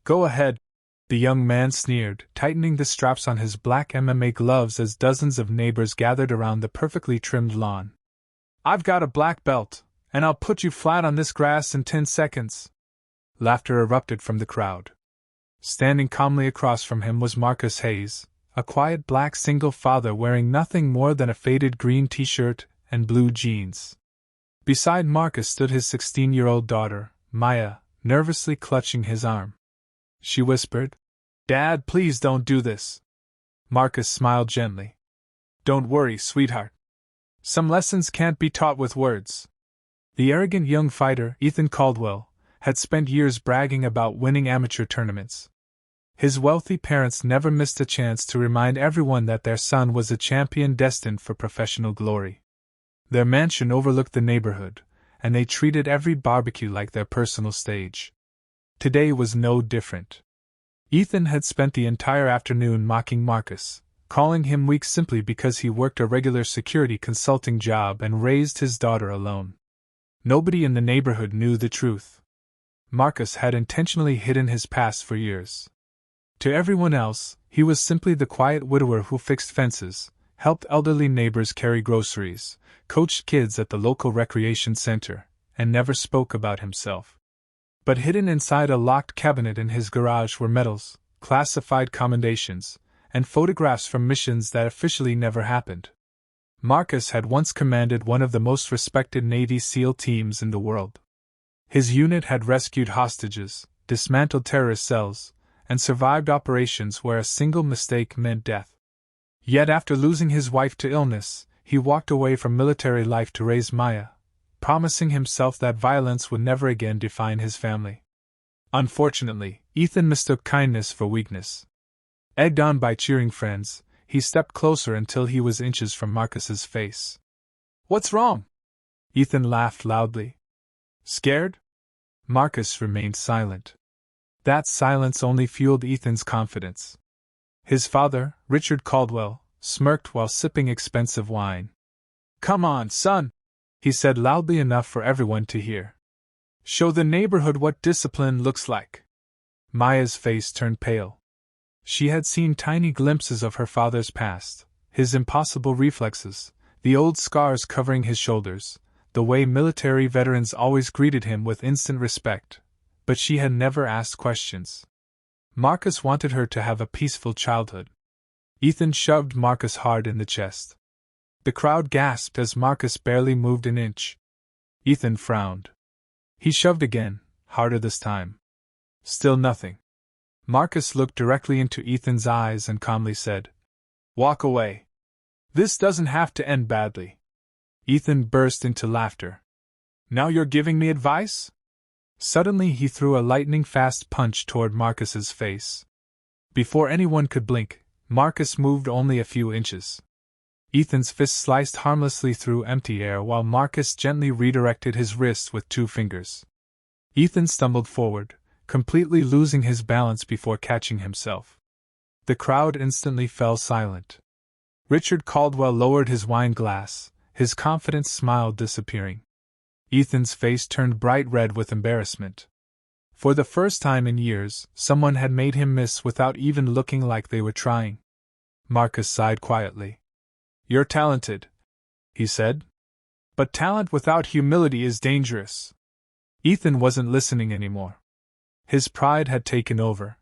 Go ahead, the young man sneered, tightening the straps on his black MMA gloves as dozens of neighbors gathered around the perfectly trimmed lawn. I've got a black belt, and I'll put you flat on this grass in 10 seconds. Laughter erupted from the crowd. Standing calmly across from him was Marcus Hayes, a quiet black single father wearing nothing more than a faded green t-shirt and blue jeans. Beside Marcus stood his 16-year-old daughter, Maya, nervously clutching his arm. She whispered, "Dad, please don't do this." Marcus smiled gently. "Don't worry, sweetheart. Some lessons can't be taught with words." The arrogant young fighter, Ethan Caldwell, had spent years bragging about winning amateur tournaments. His wealthy parents never missed a chance to remind everyone that their son was a champion destined for professional glory. Their mansion overlooked the neighborhood, and they treated every barbecue like their personal stage. Today was no different. Ethan had spent the entire afternoon mocking Marcus, calling him weak simply because he worked a regular security consulting job and raised his daughter alone. Nobody in the neighborhood knew the truth. Marcus had intentionally hidden his past for years. To everyone else, he was simply the quiet widower who fixed fences, helped elderly neighbors carry groceries, coached kids at the local recreation center, and never spoke about himself. But hidden inside a locked cabinet in his garage were medals, classified commendations, and photographs from missions that officially never happened. Marcus had once commanded one of the most respected Navy SEAL teams in the world. His unit had rescued hostages, dismantled terrorist cells, and survived operations where a single mistake meant death. Yet after losing his wife to illness, he walked away from military life to raise Maya, promising himself that violence would never again define his family. Unfortunately, Ethan mistook kindness for weakness. Egged on by cheering friends, he stepped closer until he was inches from Marcus's face. "What's wrong?" Ethan laughed loudly. "Scared?" Marcus remained silent. That silence only fueled Ethan's confidence. His father, Richard Caldwell, smirked while sipping expensive wine. "Come on, son," he said loudly enough for everyone to hear. "Show the neighborhood what discipline looks like." Maya's face turned pale. She had seen tiny glimpses of her father's past, his impossible reflexes, the old scars covering his shoulders, the way military veterans always greeted him with instant respect, but she had never asked questions. Marcus wanted her to have a peaceful childhood. Ethan shoved Marcus hard in the chest. The crowd gasped as Marcus barely moved an inch. Ethan frowned. He shoved again, harder this time. Still nothing. Marcus looked directly into Ethan's eyes and calmly said, "Walk away. This doesn't have to end badly." Ethan burst into laughter. "Now you're giving me advice?" Suddenly he threw a lightning-fast punch toward Marcus's face. Before anyone could blink, Marcus moved only a few inches. Ethan's fist sliced harmlessly through empty air while Marcus gently redirected his wrist with 2 fingers. Ethan stumbled forward, completely losing his balance before catching himself. The crowd instantly fell silent. Richard Caldwell lowered his wine glass, his confident smile disappearing. Ethan's face turned bright red with embarrassment. For the first time in years, someone had made him miss without even looking like they were trying. Marcus sighed quietly. "You're talented," he said. "But talent without humility is dangerous." Ethan wasn't listening anymore. His pride had taken over.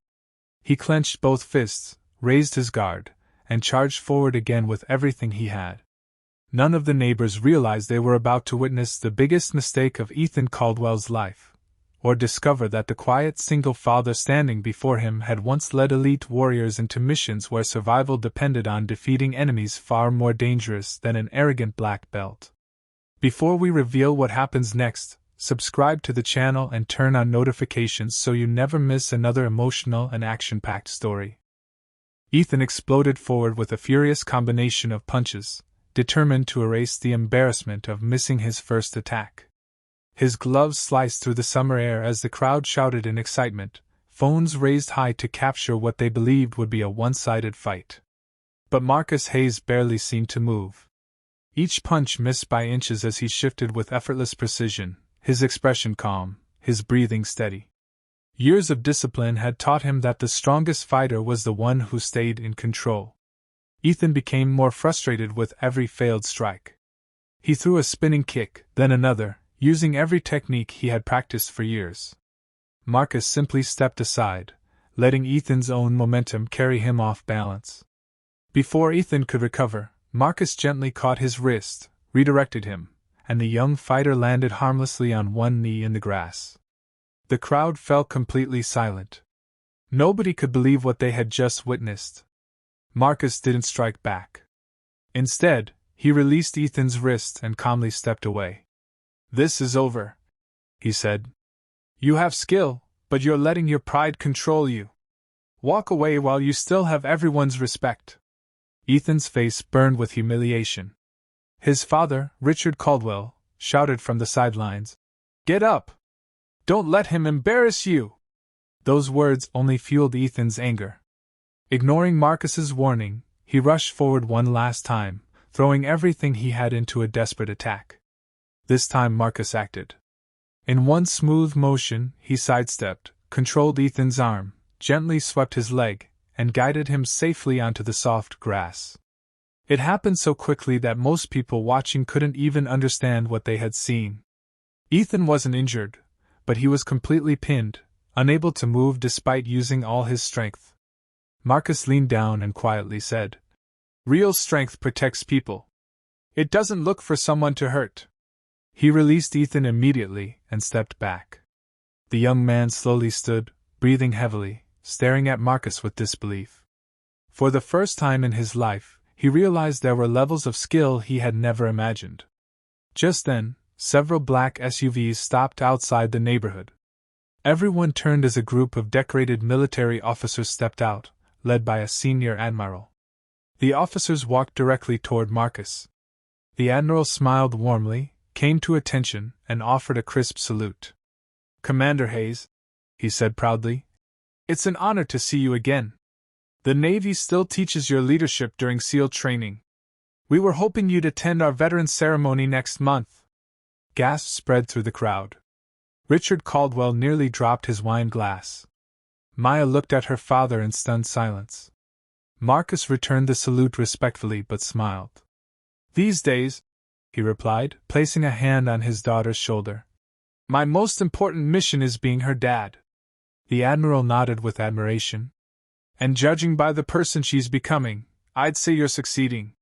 He clenched both fists, raised his guard, and charged forward again with everything he had. None of the neighbors realized they were about to witness the biggest mistake of Ethan Caldwell's life, or discover that the quiet single father standing before him had once led elite warriors into missions where survival depended on defeating enemies far more dangerous than an arrogant black belt. Before we reveal what happens next, subscribe to the channel and turn on notifications so you never miss another emotional and action-packed story. Ethan exploded forward with a furious combination of punches, determined to erase the embarrassment of missing his first attack. His gloves sliced through the summer air as the crowd shouted in excitement, phones raised high to capture what they believed would be a one-sided fight. But Marcus Hayes barely seemed to move. Each punch missed by inches as he shifted with effortless precision, his expression calm, his breathing steady. Years of discipline had taught him that the strongest fighter was the one who stayed in control. Ethan became more frustrated with every failed strike. He threw a spinning kick, then another, using every technique he had practiced for years. Marcus simply stepped aside, letting Ethan's own momentum carry him off balance. Before Ethan could recover, Marcus gently caught his wrist, redirected him, and the young fighter landed harmlessly on one knee in the grass. The crowd fell completely silent. Nobody could believe what they had just witnessed. Marcus didn't strike back. Instead, he released Ethan's wrist and calmly stepped away. "This is over," he said. "You have skill, but you're letting your pride control you. Walk away while you still have everyone's respect." Ethan's face burned with humiliation. His father, Richard Caldwell, shouted from the sidelines, "Get up! Don't let him embarrass you!" Those words only fueled Ethan's anger. Ignoring Marcus's warning, he rushed forward one last time, throwing everything he had into a desperate attack. This time Marcus acted. In one smooth motion, he sidestepped, controlled Ethan's arm, gently swept his leg, and guided him safely onto the soft grass. It happened so quickly that most people watching couldn't even understand what they had seen. Ethan wasn't injured, but he was completely pinned, unable to move despite using all his strength. Marcus leaned down and quietly said, "Real strength protects people. It doesn't look for someone to hurt." He released Ethan immediately and stepped back. The young man slowly stood, breathing heavily, staring at Marcus with disbelief. For the first time in his life, he realized there were levels of skill he had never imagined. Just then, several black SUVs stopped outside the neighborhood. Everyone turned as a group of decorated military officers stepped out, led by a senior admiral. The officers walked directly toward Marcus. The admiral smiled warmly, came to attention, and offered a crisp salute. "Commander Hayes," he said proudly, "it's an honor to see you again. The Navy still teaches your leadership during SEAL training. We were hoping you'd attend our veterans ceremony next month." Gasps spread through the crowd. Richard Caldwell nearly dropped his wine glass. Maya looked at her father in stunned silence. Marcus returned the salute respectfully but smiled. "These days," he replied, placing a hand on his daughter's shoulder, "my most important mission is being her dad." The admiral nodded with admiration. "And judging by the person she's becoming, I'd say you're succeeding."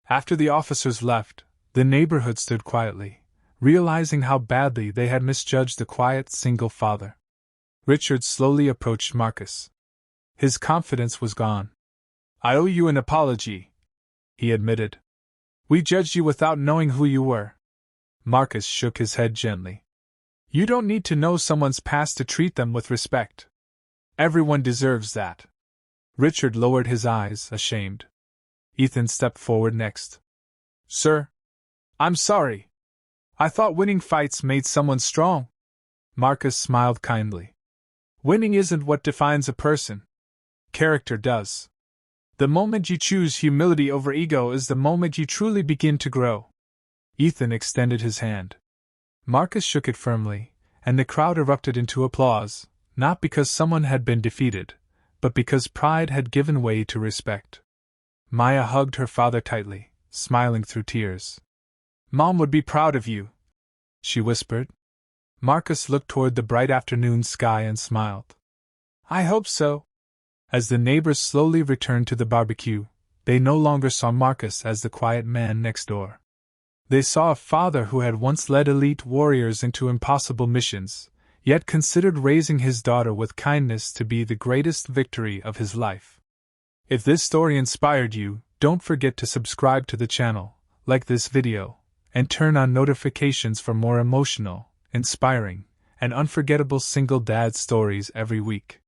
After the officers left, the neighborhood stood quietly, realizing how badly they had misjudged the quiet single father. Richard slowly approached Marcus. His confidence was gone. "I owe you an apology," he admitted. "We judged you without knowing who you were." Marcus shook his head gently. "You don't need to know someone's past to treat them with respect. Everyone deserves that." Richard lowered his eyes, ashamed. Ethan stepped forward next. "Sir, I'm sorry. I thought winning fights made someone strong." Marcus smiled kindly. "Winning isn't what defines a person. Character does. The moment you choose humility over ego is the moment you truly begin to grow." Ethan extended his hand. Marcus shook it firmly, and the crowd erupted into applause, not because someone had been defeated, but because pride had given way to respect. Maya hugged her father tightly, smiling through tears. "Mom would be proud of you," she whispered. Marcus looked toward the bright afternoon sky and smiled. "I hope so." As the neighbors slowly returned to the barbecue, they no longer saw Marcus as the quiet man next door. They saw a father who had once led elite warriors into impossible missions, yet considered raising his daughter with kindness to be the greatest victory of his life. If this story inspired you, don't forget to subscribe to the channel, like this video, and turn on notifications for more emotional, inspiring, and unforgettable single dad stories every week.